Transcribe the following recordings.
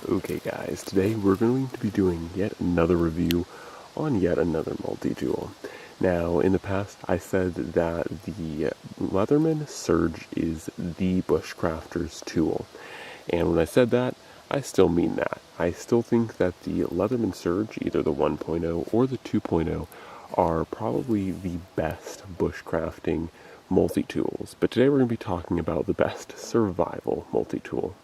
Okay guys, today we're going to be doing yet another review on yet another multi-tool. Now, in the past I said that the Leatherman Surge is the bushcrafter's tool. And when I said that, I still mean that. I still think that the Leatherman Surge, either the 1.0 or the 2.0, are probably the best bushcrafting multi-tools. But today we're going to be talking about the best survival multi-tool.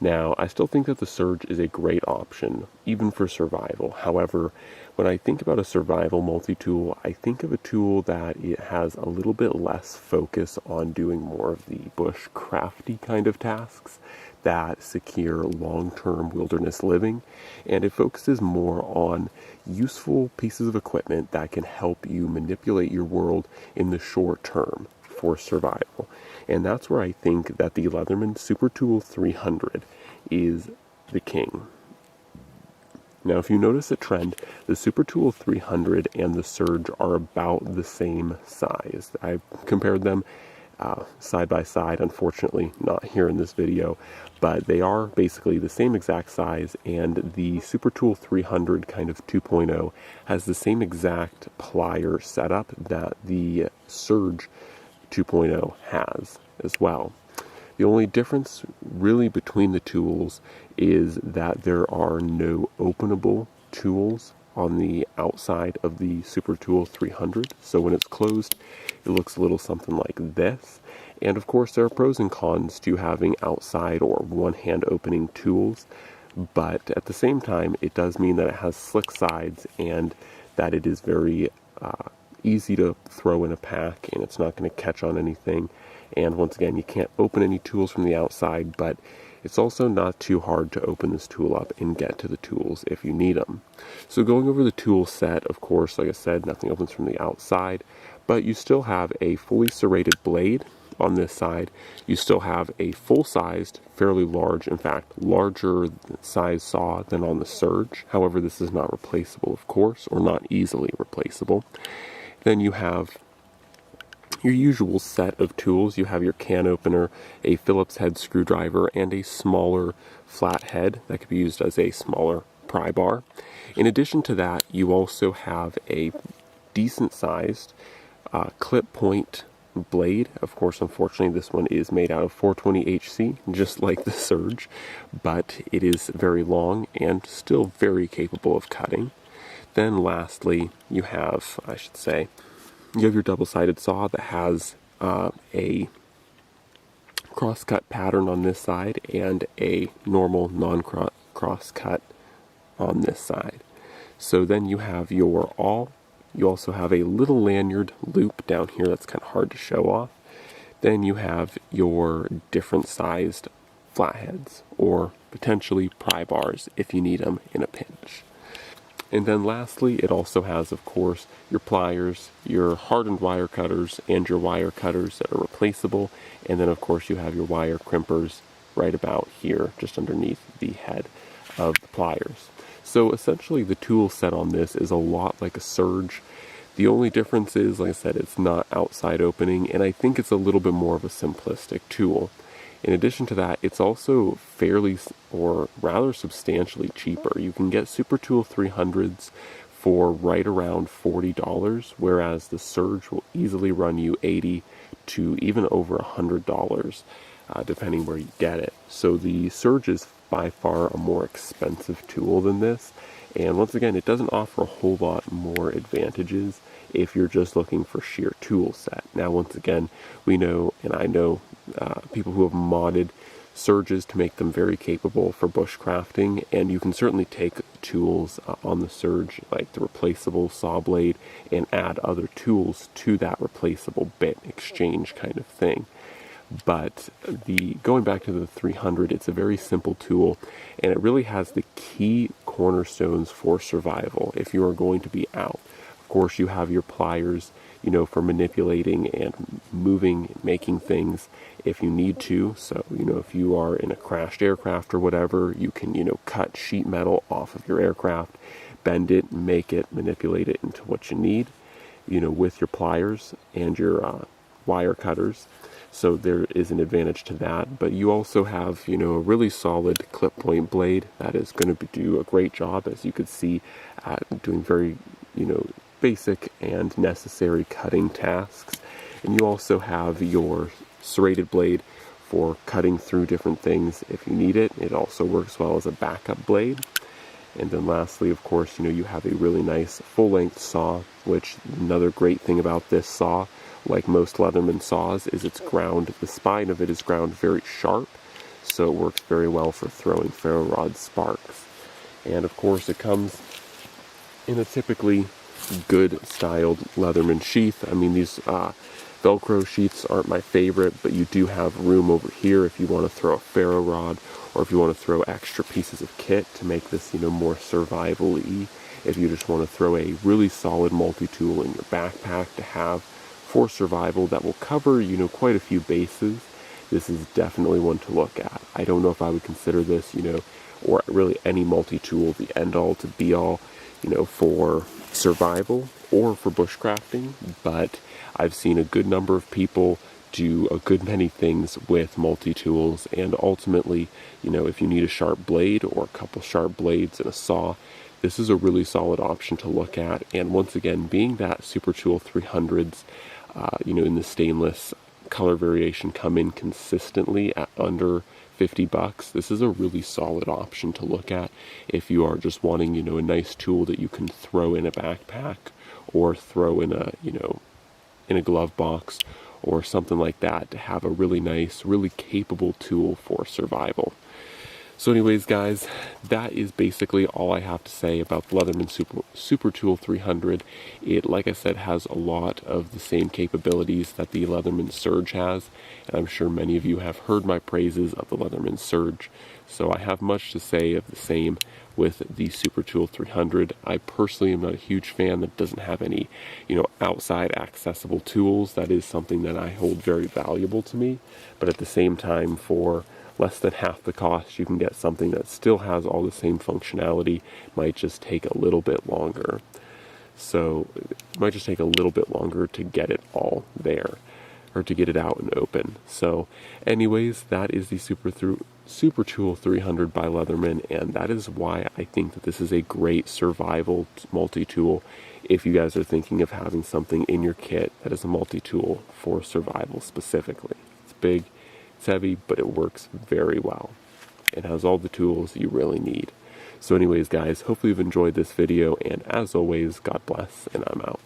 Now, I still think that the Surge is a great option, even for survival. However, when I think about a survival multi-tool, I think of a tool that it has a little bit less focus on doing more of the bushcrafty kind of tasks that secure long-term wilderness living, and it focuses more on useful pieces of equipment that can help you manipulate your world in the short term for survival. And that's where I think that the Leatherman Supertool 300 is the king. Now, if you notice a trend, the Supertool 300 and the Surge are about the same size. I compared them side by side, unfortunately not here in this video, but they are basically the same exact size, and the Supertool 300 kind of 2.0 has the same exact plier setup that the Surge 2.0 has as well. The only difference really between the tools is that there are no openable tools on the outside of the Supertool 300. So when it's closed, it looks a little something like this. And of course, there are pros and cons to having outside or one-hand opening tools. But at the same time, it does mean that it has slick sides and that it is very easy to throw in a pack, and it's not going to catch on anything. And once again, you can't open any tools from the outside, but it's also not too hard to open this tool up and get to the tools if you need them. So going over the tool set, of course, like I said, nothing opens from the outside, but you still have a fully serrated blade on this side. You still have a full-sized, fairly large, in fact, larger size saw than on the Surge. However, this is not replaceable, of course, or not easily replaceable. Then you have your usual set of tools. You have your can opener, a Phillips head screwdriver, and a smaller flat head that could be used as a smaller pry bar. In addition to that, you also have a decent sized clip point blade. Of course, unfortunately, this one is made out of 420HC, just like the Surge, but it is very long and still very capable of cutting. Then lastly, you have, you have your double-sided saw that has a cross-cut pattern on this side and a normal non-cross-cut on this side. So then you have your awl. You also have a little lanyard loop down here that's kind of hard to show off. Then you have your different sized flatheads, or potentially pry bars if you need them in a pinch. And then lastly, it also has, of course, your pliers, your hardened wire cutters, and your wire cutters that are replaceable. And then, of course, you have your wire crimpers right about here, just underneath the head of the pliers. So essentially, the tool set on this is a lot like a Surge. The only difference is, like I said, it's not outside opening, and I think it's a little bit more of a simplistic tool. In addition to that, it's also fairly, or rather substantially cheaper. You can get Supertool 300s for right around $40, whereas the Surge will easily run you $80 to even over $100, depending where you get it. So the Surge is by far a more expensive tool than this, and once again, it doesn't offer a whole lot more advantages if you're just looking for sheer tool set. Now, once again, we know, and I know, people who have modded Surges to make them very capable for bushcrafting, and you can certainly take tools on the Surge, like the replaceable saw blade, and add other tools to that replaceable bit exchange kind of thing. But going back to the 300, it's a very simple tool, and it really has the key cornerstones for survival if you are going to be out. Of course, you have your pliers, for manipulating and moving, making things if you need to. So, if you are in a crashed aircraft or whatever, you can, cut sheet metal off of your aircraft, bend it, make it, manipulate it into what you need, with your pliers and your wire cutters. So there is an advantage to that, but you also have, a really solid clip point blade that is going to do a great job, as you could see, at doing very, basic and necessary cutting tasks. And you also have your serrated blade for cutting through different things if you need it. It also works well as a backup blade. And then lastly, of course, you have a really nice full-length saw, which another great thing about this saw, like most Leatherman saws, is the spine of it is ground very sharp, so it works very well for throwing ferro rod sparks. And of course, it comes in a typically good styled Leatherman sheath. I mean, these Velcro sheaths aren't my favorite, but you do have room over here if you want to throw a ferro rod, or if you want to throw extra pieces of kit to make this, more survival-y. If you just want to throw a really solid multi-tool in your backpack to have for survival that will cover, quite a few bases, this is definitely one to look at. I don't know if I would consider this, or really any multi-tool the end-all to be-all, for survival or for bushcrafting, but I've seen a good number of people do a good many things with multi-tools, and ultimately, if you need a sharp blade or a couple sharp blades and a saw, this is a really solid option to look at. And once again, being that Supertool 300s, in the stainless color variation come in consistently at under $50, this is a really solid option to look at if you are just wanting, a nice tool that you can throw in a backpack or throw in a, in a glove box or something like that, to have a really nice, really capable tool for survival. So anyways, guys, that is basically all I have to say about the Leatherman Supertool 300. It, like I said, has a lot of the same capabilities that the Leatherman Surge has, and I'm sure many of you have heard my praises of the Leatherman Surge. So I have much to say of the same with the Supertool 300. I personally am not a huge fan that doesn't have any, outside accessible tools. That is something that I hold very valuable to me, but at the same time, for less than half the cost, you can get something that still has all the same functionality. Might just take a little bit longer. So it might just take a little bit longer to get it all there, or to get it out and open. So anyways, that is the Supertool 300 by Leatherman, and that is why I think that this is a great survival multi-tool if you guys are thinking of having something in your kit that is a multi-tool for survival specifically. It's big, it's heavy, but it works very well. It has all the tools you really need. So anyways, guys, hopefully you've enjoyed this video, and as always, God bless, and I'm out.